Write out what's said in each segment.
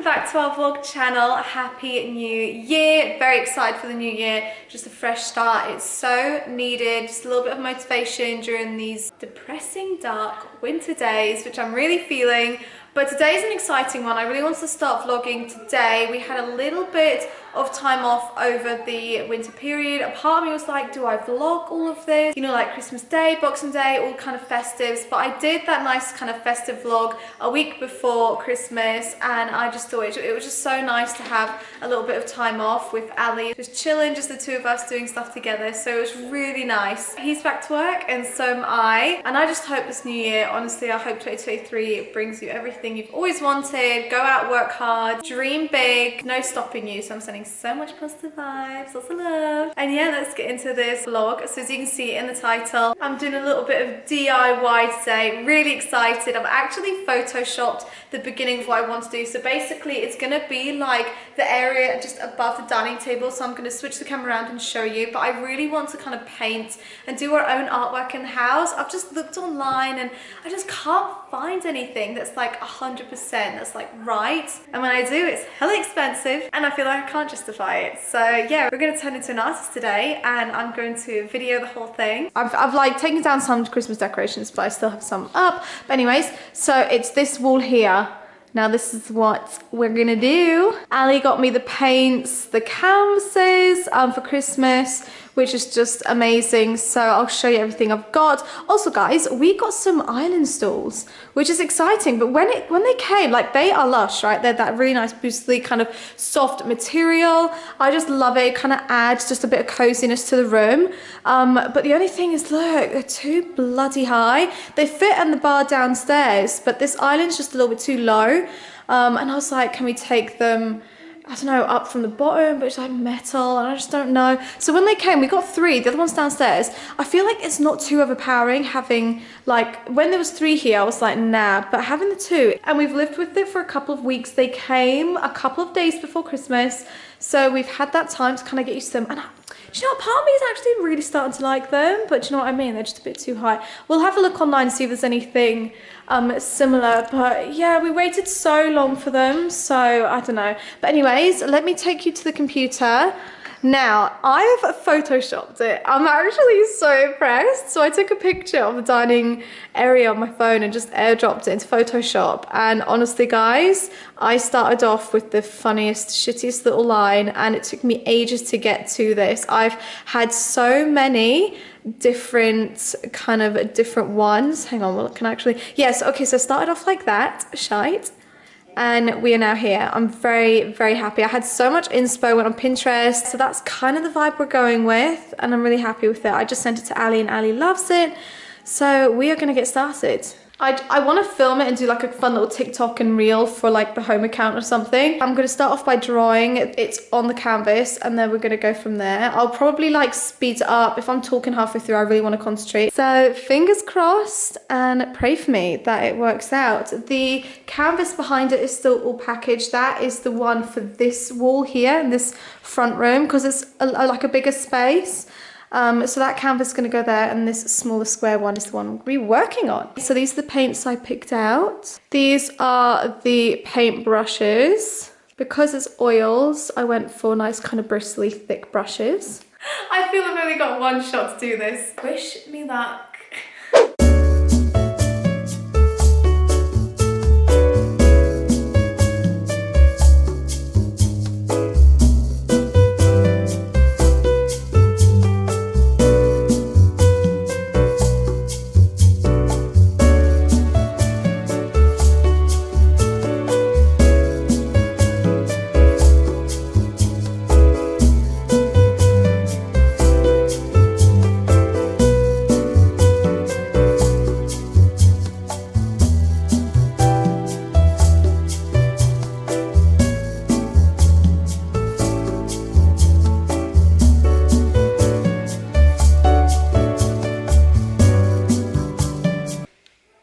welcome back to our vlog channel. Happy New Year. Very excited for the new year. Just a fresh start. It's so needed. Just a little bit of motivation during these depressing, dark winter days, which I'm really feeling. But today's an exciting one. I really want to start vlogging today. We had a little bit of time off over the winter period. A part of me was like, do I vlog all of this? You know, like Christmas Day, Boxing Day, all kind of festives. But I did that nice kind of festive vlog a week before Christmas, and I just thought it was just so nice to have a little bit of time off with Ali. Just chilling, just the two of us doing stuff together. So it was really nice. He's back to work and so am I. And I just hope this new year, honestly, I hope 2023 brings you everything you've always wanted. Go out, work hard, dream big, no stopping you. So I'm sending so much positive vibes, lots of love. And yeah, let's get into this vlog. So as you can see in the title, I'm doing a little bit of DIY today. Really excited. I've actually photoshopped the beginning of what I want to do. So basically it's gonna be like the area just above the dining table. So I'm gonna switch the camera around and show you, but I really want to kind of paint and do our own artwork in the house. I've just looked online and I just can't find anything that's like 100% that's like right. And when I do, it's hella expensive and I feel like I can't justify it. So yeah, we're gonna turn into an artist today and I'm going to video the whole thing. I've like taken down some Christmas decorations, but I still have some up. But anyways, so it's this wall here. Now this is what we're gonna do. Ali got me the paints, the canvases for Christmas, which is just amazing. So I'll show you everything I've got. Also guys, we got some island stools, which is exciting. But when they came, like they are lush, right? They're that really nice boostly kind of soft material. I just love it. It kind of adds just a bit of coziness to the room. But the only thing is, look, they're too bloody high. They fit in the bar downstairs, but this island's just a little bit too low. And I was like, can we take them, I don't know, up from the bottom, but it's like metal and I just don't know. So when they came, we got 3, the other one's downstairs. I feel like it's not too overpowering having, like, when there was 3 here, I was like, nah, but having the 2, and we've lived with it for a couple of weeks. They came a couple of days before Christmas, so we've had that time to kind of get used to them. And do you know what, part of me is actually really starting to like them, but do you know what I mean? They're just a bit too high. We'll have a look online to see if there's anything similar, but yeah, we waited so long for them, so I don't know. But anyways, let me take you to the computer. Now, I've photoshopped it. I'm actually so impressed. So I took a picture of the dining area on my phone and just airdropped it into Photoshop. And honestly, guys, I started off with the funniest, shittiest little line, and it took me ages to get to this. I've had so many different ones. Hang on, well, can I actually, yes, okay, so I started off like that, shite. And we are now here. I'm very, very happy. I had so much inspo, went on Pinterest. So that's kind of the vibe we're going with. And I'm really happy with it. I just sent it to Ali and Ali loves it. So we are gonna get started. I want to film it and do like a fun little TikTok and reel for like the home account or something. I'm going to start off by drawing it on the canvas and then we're going to go from there. I'll probably like speed it up. If I'm talking halfway through, I really want to concentrate. So fingers crossed and pray for me that it works out. The canvas behind it is still all packaged. That is the one for this wall here in this front room because it's like a bigger space. So that canvas is going to go there and this smaller square one is the one we're working on. So these are the paints I picked out. These are the paint brushes. Because it's oils, I went for nice kind of bristly, thick brushes. I feel I've only got one shot to do this. Wish me luck.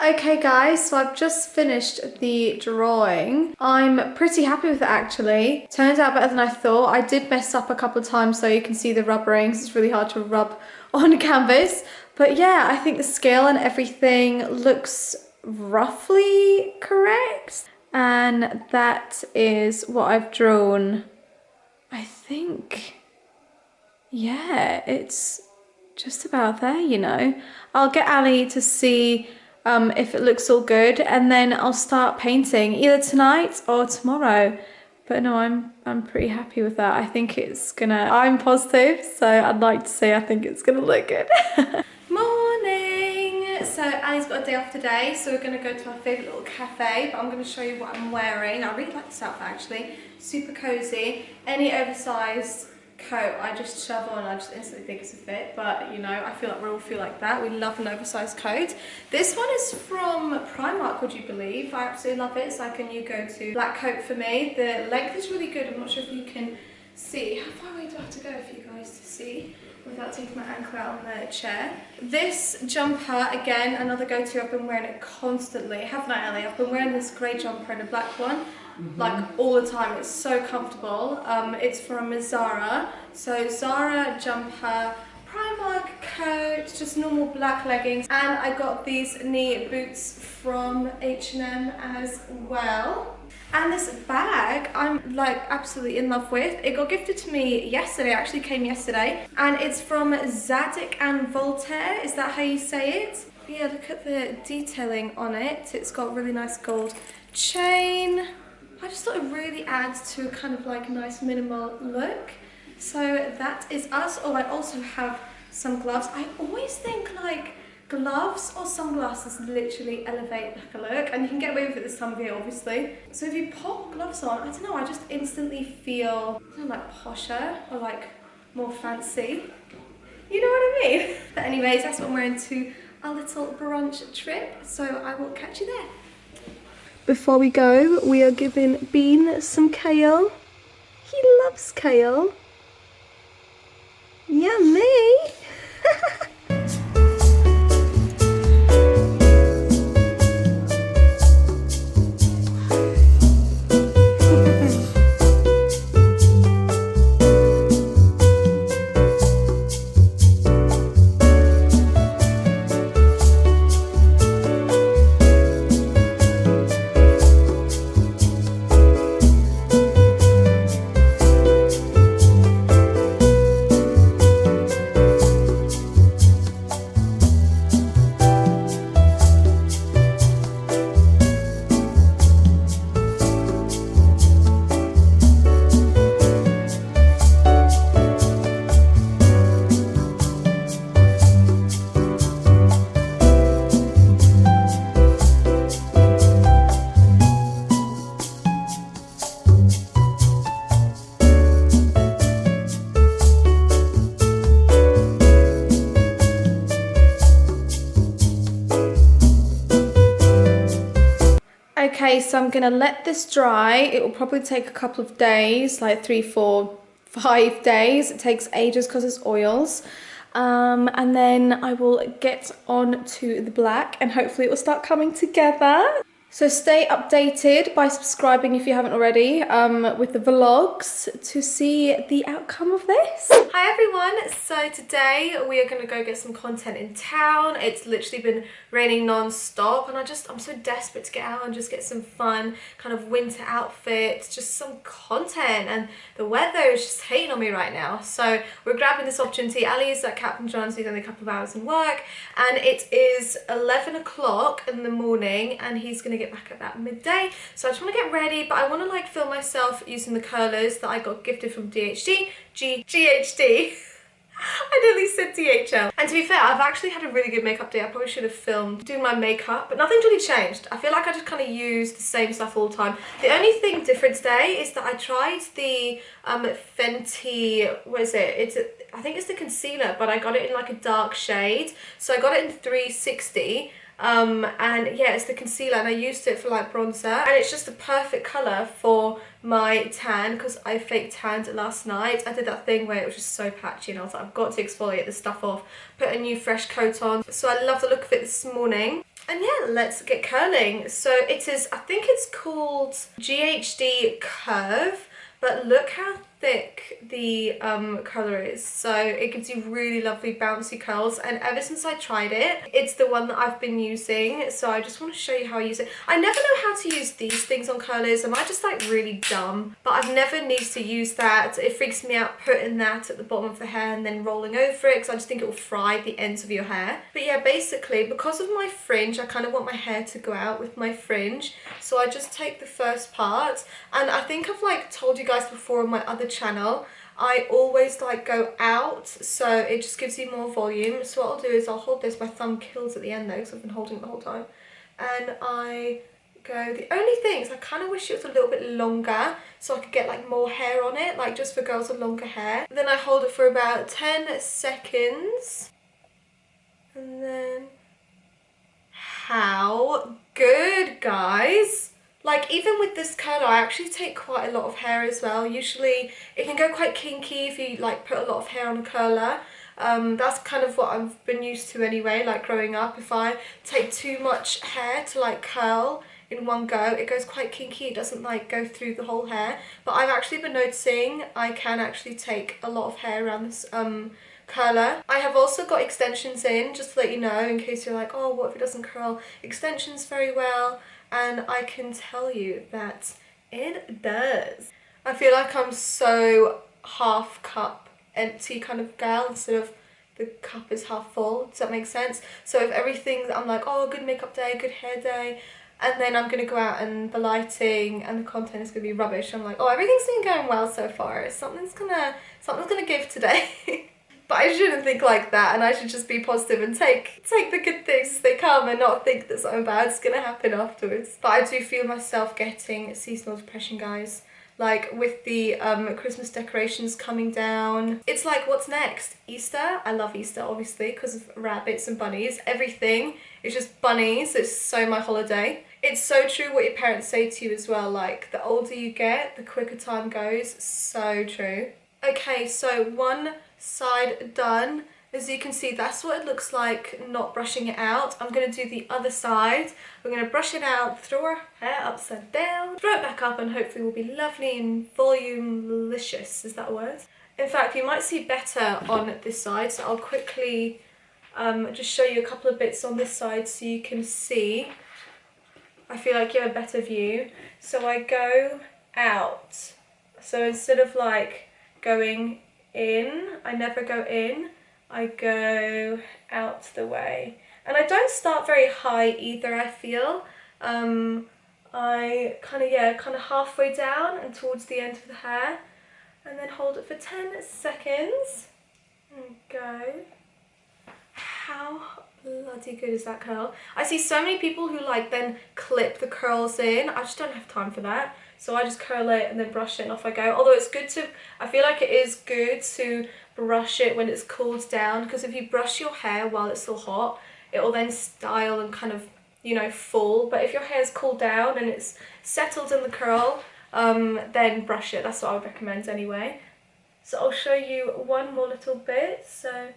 Okay guys, so I've just finished the drawing. I'm pretty happy with it actually. Turned out better than I thought. I did mess up a couple of times so you can see the rubberings. It's really hard to rub on canvas. But yeah, I think the scale and everything looks roughly correct. And that is what I've drawn. I think, yeah, it's just about there, you know. I'll get Ali to see if it looks all good, and then I'll start painting either tonight or tomorrow. But no, I'm pretty happy with that. I think it's gonna, I'm positive, so I'd like to say I think it's gonna look good. Morning! So Ali's got a day off today, so we're gonna go to our favourite little cafe, but I'm gonna show you what I'm wearing. I really like this outfit actually. Super cozy. Any oversized coat I just shove on, I just instantly think it's a fit, but you know, I feel like we all feel like that. We love an oversized coat. This one is from Primark, would you believe? I absolutely love it. It's like a new go-to black coat for me. The length is really good. I'm not sure if you can see. How far away do I have to go for you guys to see without taking my ankle out on the chair? This jumper, again, another go-to. I've been wearing it constantly, haven't I, Ellie? I've been wearing this grey jumper and a black one like all the time. It's so comfortable. It's from Zara. So Zara jumper, Primark coat, just normal black leggings, and I got these knee boots from H&M as well. And this bag I'm like absolutely in love with. It got gifted to me yesterday, actually came yesterday, and it's from Zadig and Voltaire. Is that how you say it? Yeah, look at the detailing on it. It's got really nice gold chain. I just thought it really adds to a kind of like nice minimal look. So that is us. Oh, I also have some gloves. I always think like gloves or sunglasses literally elevate like a look, and you can get away with it this time of year obviously. So if you pop gloves on, I don't know, I just instantly feel, I don't know, like posher or like more fancy. You know what I mean? But anyways, that's what I'm wearing to our little brunch trip. So I will catch you there. Before we go, we are giving Bean some kale. He loves kale. Yummy! Okay, so I'm gonna let this dry. It will probably take a couple of days, like 3, 4, 5 days. It takes ages because it's oils. And then I will get on to the black and hopefully it will start coming together. So stay updated by subscribing if you haven't already with the vlogs to see the outcome of this. Hi everyone, so today we are going to go get some content in town. It's literally been raining non-stop and I'm so desperate to get out and just get some fun kind of winter outfits, just some content, and the weather is just hating on me right now. So we're grabbing this opportunity. Ali is at Captain John's, he's only a couple of hours in work, and it is 11 o'clock in the morning and he's going to get back at that midday. So I just want to get ready, but I want to like film myself using the curlers that I got gifted from GHD. I nearly said DHL. And to be fair, I've actually had a really good makeup day. I probably should have filmed doing my makeup, but nothing's really changed. I feel like I just kind of use the same stuff all the time. The only thing different today is that I tried the Fenty, what is it? I think it's the concealer, but I got it in like a dark shade. So I got it in 360. And yeah, it's the concealer and I used it for like bronzer, and it's just the perfect colour for my tan because I fake tanned it last night. I did that thing where it was just so patchy and I was like, I've got to exfoliate this stuff off, put a new fresh coat on. So I love the look of it this morning. And yeah, let's get curling. So it is, I think it's called GHD Curve, but look how thick the colour is, so it gives you really lovely bouncy curls, and ever since I tried it, it's the one that I've been using, so I just want to show you how I use it. I never know how to use these things on curlers. Am I just like really dumb? But I've never needed to use that. It freaks me out putting that at the bottom of the hair and then rolling over it, because I just think it will fry the ends of your hair. But yeah, basically because of my fringe, I kind of want my hair to go out with my fringe, so I just take the first part, and I think I've like told you guys before on my other channel, I always like go out, so it just gives you more volume. So what I'll do is I'll hold this, my thumb kills at the end though because I've been holding it the whole time, and I go, the only thing is I kind of wish it was a little bit longer so I could get like more hair on it, like just for girls with longer hair. Then I hold it for about 10 seconds, and then how good, guys. Like, even with this curler, I actually take quite a lot of hair as well. Usually it can go quite kinky if you like put a lot of hair on a curler. That's kind of what I've been used to anyway, like growing up. If I take too much hair to like curl in one go, it goes quite kinky. It doesn't like go through the whole hair. But I've actually been noticing I can actually take a lot of hair around this curler. I have also got extensions in, just to let you know, in case you're like, oh, what if it doesn't curl extensions very well? And I can tell you that it does. I feel like I'm so half cup empty kind of girl instead of the cup is half full. Does that make sense? So if everything, I'm like, oh, good makeup day, good hair day, and then I'm gonna go out and the lighting and the content is gonna be rubbish, I'm like, oh, everything's been going well so far. Something's gonna give today. But I shouldn't think like that, and I should just be positive and take the good things as they come and not think that something bad's gonna happen afterwards. But I do feel myself getting seasonal depression, guys. Like with the Christmas decorations coming down. It's like, what's next? Easter? I love Easter, obviously, because of rabbits and bunnies. Everything is just bunnies. It's so my holiday. It's so true what your parents say to you as well. Like, the older you get, the quicker time goes. So true. Okay, so one side done. As you can see, that's what it looks like not brushing it out. I'm going to do the other side. We're going to brush it out, throw our hair upside down, throw it back up, and hopefully we'll be lovely and volumilicious. Is that a word? In fact, you might see better on this side, so I'll quickly just show you a couple of bits on this side so you can see. I feel like you have a better view. So I go out. So instead of like going in, I never go in, I go out the way. And I don't start very high either, I feel. I kind of halfway down and towards the end of the hair, and then hold it for 10 seconds and go. How bloody good is that curl? I see so many people who like then clip the curls in. I just don't have time for that. So I just curl it and then brush it and off I go. Although it's good to, I feel like it is good to brush it when it's cooled down, because if you brush your hair while it's still hot, it will then style and kind of, you know, fall. But if your hair's cooled down and it's settled in the curl, then brush it. That's what I would recommend anyway. So I'll show you one more little bit. So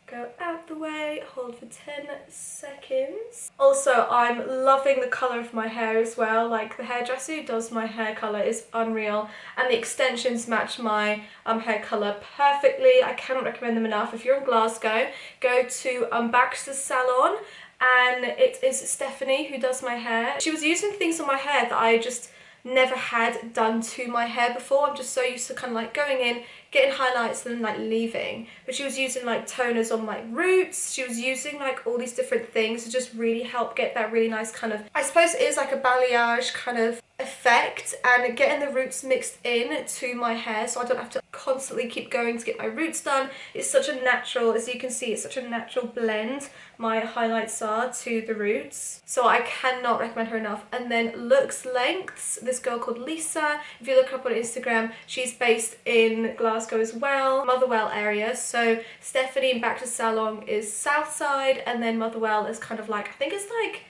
go out the way, hold for 10 seconds. Also, I'm loving the colour of my hair as well. Like, the hairdresser who does my hair colour is unreal, and the extensions match my hair colour perfectly. I cannot recommend them enough. If you're in Glasgow, go to Baxter's Salon, and it is Stephanie who does my hair. She was using things on my hair that I just never had done to my hair before. I'm just so used to kind of like going in, getting highlights and then like leaving. But she was using like toners on my roots. She was using like all these different things to just really help get that really nice kind of, I suppose it is like a balayage kind of effect, and getting the roots mixed in to my hair so I don't have to constantly keep going to get my roots done. It's such a natural, as you can see, it's such a natural blend my highlights are to the roots. So I cannot recommend her enough. And then looks lengths, this girl called Lisa, if you look her up on Instagram, she's based in Glasgow as well, Motherwell area. So Stephanie in Baxter's Salon is south side, and then Motherwell is kind of like, I think it's like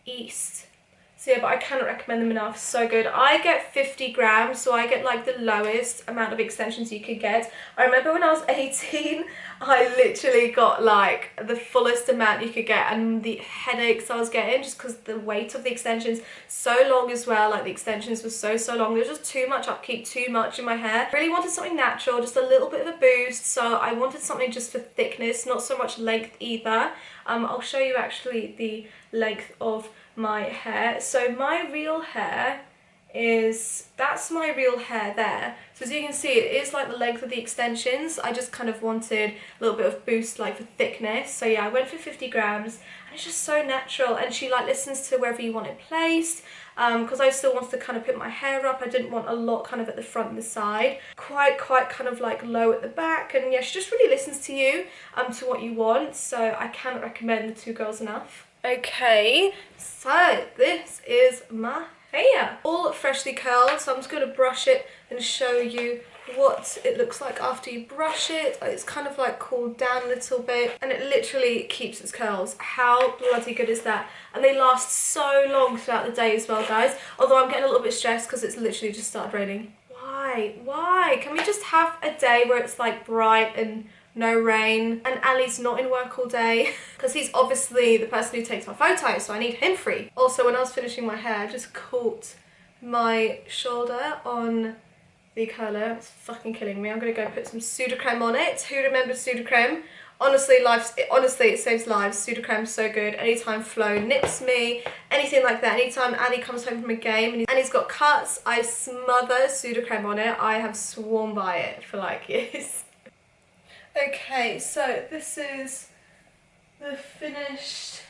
east. As So yeah, but I cannot recommend them enough. So good. I get 50 grams, so I get like the lowest amount of extensions you could get. I remember when I was 18, I literally got like the fullest amount you could get, and the headaches I was getting just because the weight of the extensions so long as well. Like the extensions were so long. There was just too much upkeep, too much in my hair. I really wanted something natural, just a little bit of a boost. So I wanted something just for thickness, not so much length either. I'll show you actually the length of my hair. So my real hair that's my real hair there. So as you can see, it is like the length of the extensions. I just kind of wanted a little bit of boost like for thickness. So yeah, I went for 50 grams and it's just so natural, and she like listens to wherever you want it placed, because I still wanted to kind of put my hair up. I didn't want a lot kind of at the front and the side, quite kind of like low at the back. And yeah, she just really listens to you, to what you want. So I cannot recommend the two girls enough. Okay, so this is my hair, all freshly curled. So I'm just going to brush it and show you what it looks like after you brush it. It's kind of like cooled down a little bit, and it literally keeps its curls. How bloody good is that? And they last so long throughout the day as well, guys. Although I'm getting a little bit stressed because it's literally just started raining. Why can we just have a day where it's like bright and no rain, and Ali's not in work all day because he's obviously the person who takes my photos, so I need him free. Also, when I was finishing my hair, I just caught my shoulder on the curler. It's fucking killing me. I'm gonna go put some Sudocreme on it. Who remembers Sudocreme? Honestly, it saves lives. Sudocreme's so good. Anytime Flo nips me, anything like that, anytime Ali comes home from a game and he's got cuts, I smother Sudocreme on it. I have sworn by it for like years. Okay, so this is the finished.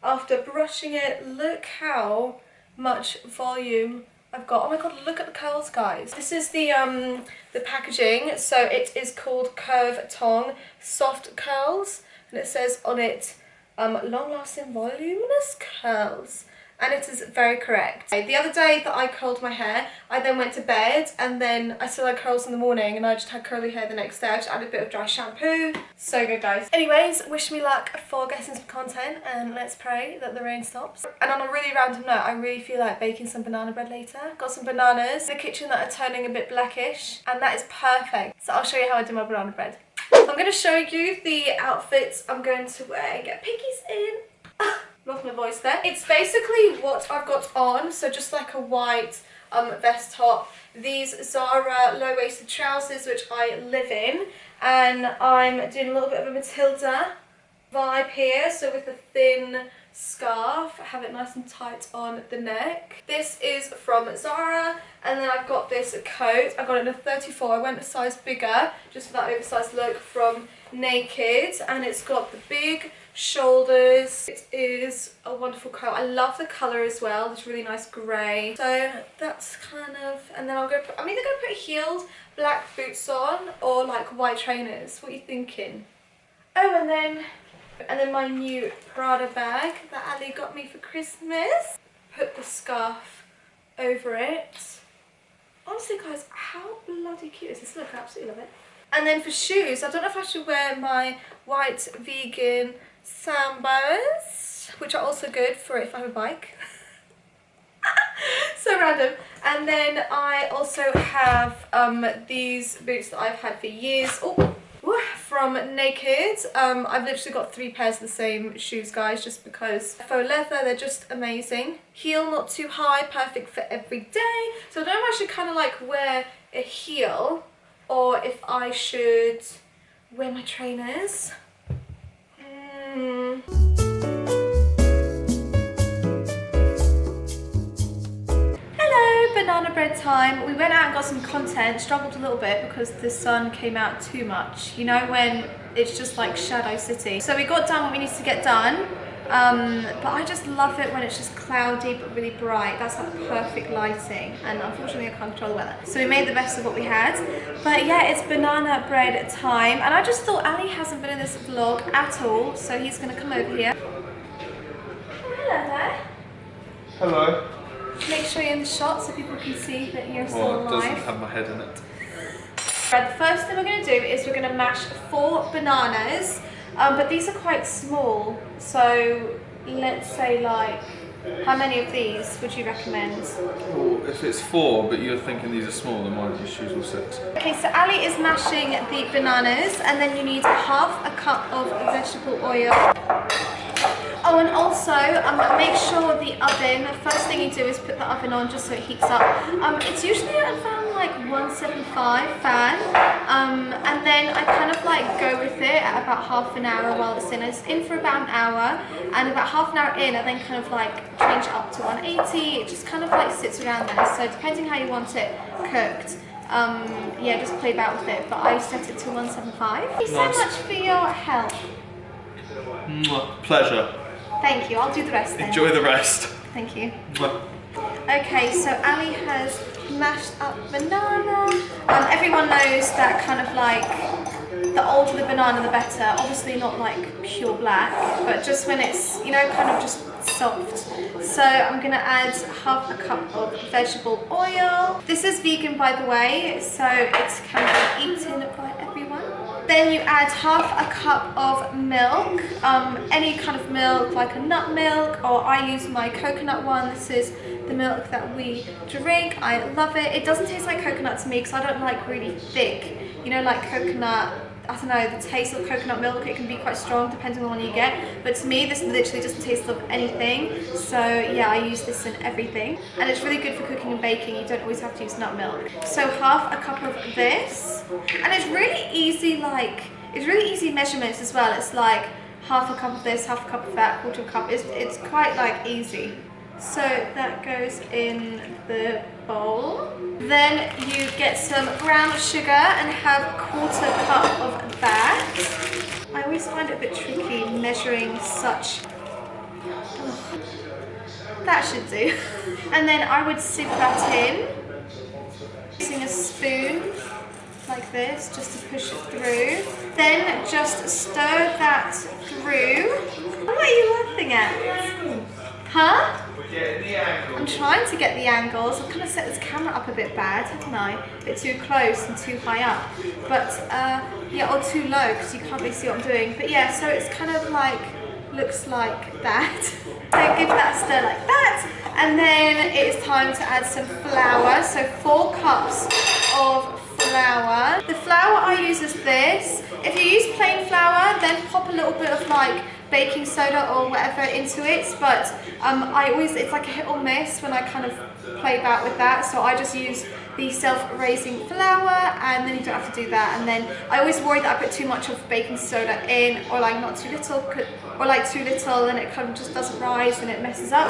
After brushing it, look how much volume I've got. Oh my god, look at the curls, guys. This is the packaging. So it is called Curve Tong Soft Curls, and it says on it, long-lasting voluminous curls. And it is very correct. The other day that I curled my hair, I then went to bed, and then I still had curls in the morning, and I just had curly hair the next day. I just added a bit of dry shampoo. So good, guys. Anyways, wish me luck for getting some content, and let's pray that the rain stops. And on a really random note, I really feel like baking some banana bread later. Got some bananas in the kitchen that are turning a bit blackish, and that is perfect. So I'll show you how I do my banana bread. I'm going to show you the outfits I'm going to wear and get piggies in. Lost my voice there. It's basically what I've got on, so just like a white vest top, these Zara low-waisted trousers which I live in, and I'm doing a little bit of a Matilda vibe here, so with a thin scarf, I have it nice and tight on the neck. This is from Zara, and then I've got this coat. I got it in a 34, I went a size bigger just for that oversized look, from Naked, and it's got the big shoulders. It is a wonderful coat. I love the colour as well, this really nice grey. So that's kind of, and then I'm either going to put heeled black boots on or like white trainers. What are you thinking? Oh, and then my new Prada bag that Ali got me for Christmas. Put the scarf over it. Honestly, guys, how bloody cute is this look? I absolutely love it. And then for shoes, I don't know if I should wear my white vegan Sambas, which are also good for if I have a bike. So random. And then I also have these boots that I've had for years. Oh, from Naked. I've literally got 3 pairs of the same shoes, guys, just because faux leather, they're just amazing. Heel not too high, perfect for every day. So I don't know if I should kind of like wear a heel, or if I should wear my trainers. Hello, banana bread time. We went out and got some content, struggled a little bit because the sun came out too much. You know when it's just like Shadow City. So we got done what we needed to get done. But I just love it when it's just cloudy but really bright. That's like perfect lighting, and unfortunately I can't control the weather. So we made the best of what we had. But yeah, it's banana bread time, and I just thought Ali hasn't been in this vlog at all, so he's going to come over here. Oh, hello there. Hello. Make sure you're in the shot so people can see that you're still alive. Well, it doesn't have my head in it. Right, the first thing we're going to do is we're going to mash 4 bananas. but these are quite small. So let's say like, how many of these would you recommend? Well, if it's 4, but you're thinking these are small, then why don't you choose all 6? Okay, so Ali is mashing the bananas, and then you need half a cup of vegetable oil. Oh, and also make sure the oven, the first thing you do is put the oven on just so it heats up. It's usually around like 175 fan, and then I kind of like go with it at about half an hour while it's in. It's in for about an hour, and about half an hour in I then kind of like change it up to 180. It just kind of like sits around there, so depending how you want it cooked, yeah, just play about with it, but I set it to 175. Thank you so much for your help. Pleasure. Thank you, I'll do the rest then. Enjoy the rest. Thank you. Okay, so Ali has mashed up banana. Everyone knows that kind of like, the older the banana the better. Obviously not like pure black, but just when it's, you know, kind of just soft. So I'm gonna add half a cup of vegetable oil. This is vegan, by the way, so it can be eaten by everyone. Then you add half a cup of milk, any kind of milk, like a nut milk, or I use my coconut one. This is the milk that we drink. I love it. It doesn't taste like coconut to me because I don't like really thick, you know, like coconut. I don't know, the taste of coconut milk, it can be quite strong depending on the one you get, but to me this literally doesn't taste of anything. So yeah, I use this in everything, and it's really good for cooking and baking. You don't always have to use nut milk. So half a cup of this, and it's really easy, like it's really easy measurements as well. It's like half a cup of this, half a cup of that, quarter cup. It's quite like easy. So that goes in the bowl. Then you get some brown sugar and have a quarter cup of that. I always find it a bit tricky measuring such. Oh, that should do. And then I would sieve that in using a spoon like this just to push it through. Then just stir that through. What are you laughing at? Huh? I'm trying to get the angles. I've kind of set this camera up a bit bad, haven't I? A bit too close and too high up. But, yeah, or too low because you can't really see what I'm doing. But yeah, so it's kind of like, looks like that. So give that a stir like that. And then it is time to add some flour. So 4 cups of flour. The flour I use is this. If you use plain flour, then pop a little bit of like baking soda or whatever into it, but I always, it's like a hit or miss when I kind of play about with that, so I just use the self-raising flour, and then you don't have to do that. And then I always worry that I put too much of baking soda in, or like not too little, or like too little, and it kind of just doesn't rise and it messes up.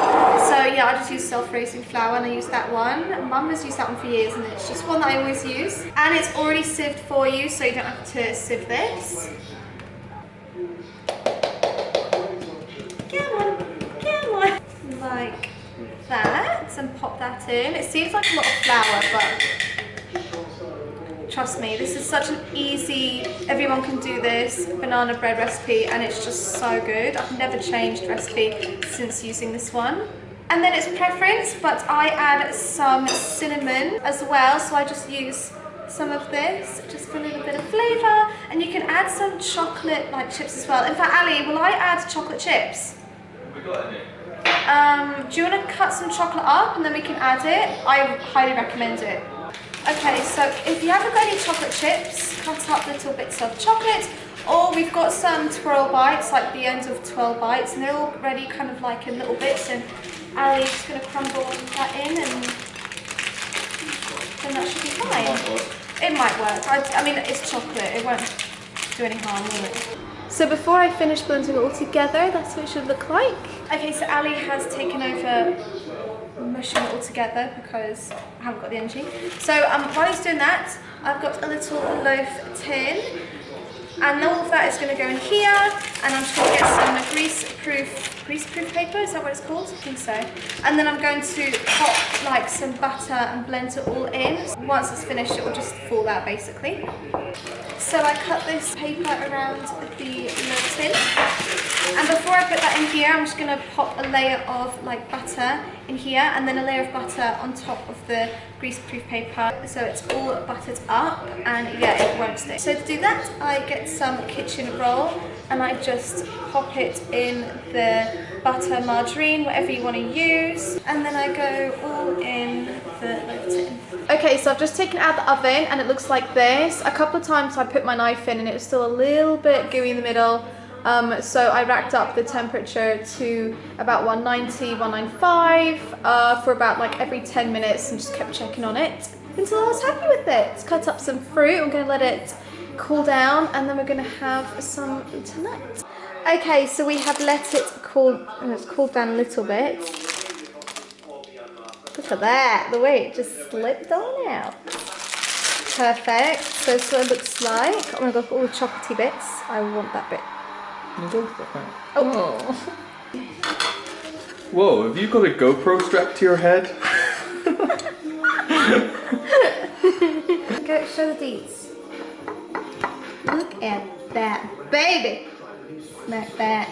So yeah, I just use self-raising flour, and I use that one. Mum has used that one for years, and it's just one that I always use, and it's already sieved for you, so you don't have to sieve this. Like that, and pop that in. It seems like a lot of flour, but trust me, this is such an easy, everyone can do this banana bread recipe, and it's just so good. I've never changed recipe since using this one. And then it's preference, but I add some cinnamon as well, so I just use some of this just for a little bit of flavour. And you can add some chocolate like chips as well. In fact, Ali, will I add chocolate chips? Have we got any? Do you want to cut some chocolate up and then we can add it? I highly recommend it. Okay, so if you haven't got any chocolate chips, cut up little bits of chocolate, or we've got some twirl bites, like the ends of 12 bites, and they're already kind of like in little bits, and Ali's just going to crumble that in, and then that should be fine. It might work. I mean, it's chocolate, it won't do any harm, will it? So before I finish blending it all together, that's what it should look like. Okay, so Ali has taken over mushing it all together because I haven't got the energy. So while he's doing that, I've got a little loaf tin, and all of that is going to go in here, and I'm just going to get some greaseproof paper, is that what it's called? I think so. And then I'm going to pop like some butter and blend it all in. Once it's finished, it will just fall out basically. So I cut this paper around the little tin, and before I put that in here, I'm just going to pop a layer of like butter in here, and then a layer of butter on top of the greaseproof paper, so it's all buttered up, and yeah, it won't stick. So to do that, I get some kitchen roll, and I just pop it in the butter, margarine, whatever you want to use, and then I go all in the loaf tin. Okay, so I've just taken it out of the oven and it looks like this. A couple of times I put my knife in and it was still a little bit gooey in the middle. So I racked up the temperature to about 190, 195 for about like every 10 minutes and just kept checking on it until I was happy with it. Cut up some fruit, I'm going to let it cool down and then we're going to have some tonight. Okay, so we have let it cool, it's cooled down a little bit. Look at that, the way it just slipped on out. Perfect, so that's what it looks like. Oh my god, all the chocolatey bits, I want that bit. Oh. Whoa, have you got a GoPro strapped to your head? Go show the deeds. Look at that, baby. Like that.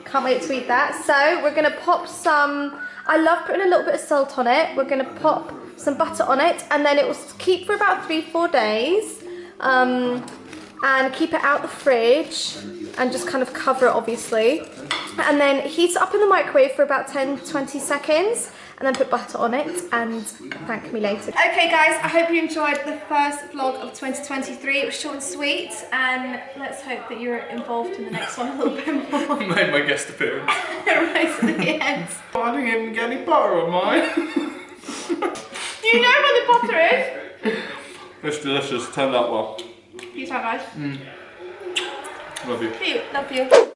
Can't wait to eat that. So we're gonna pop some, I love putting a little bit of salt on it. We're gonna pop some butter on it and then it will keep for about 3-4 days. And keep it out the fridge and just kind of cover it obviously. And then heat it up in the microwave for about 10-20 seconds and then put butter on it and thank me later. Okay guys, I hope you enjoyed the first vlog of 2023. It was short and sweet and let's hope that you're involved in the next one a little bit more. Made my guest appearance. Right to the end. I didn't even get any butter on mine. Do you know where the butter is? It's delicious, turned out well. Peace out guys. Love you. Love you.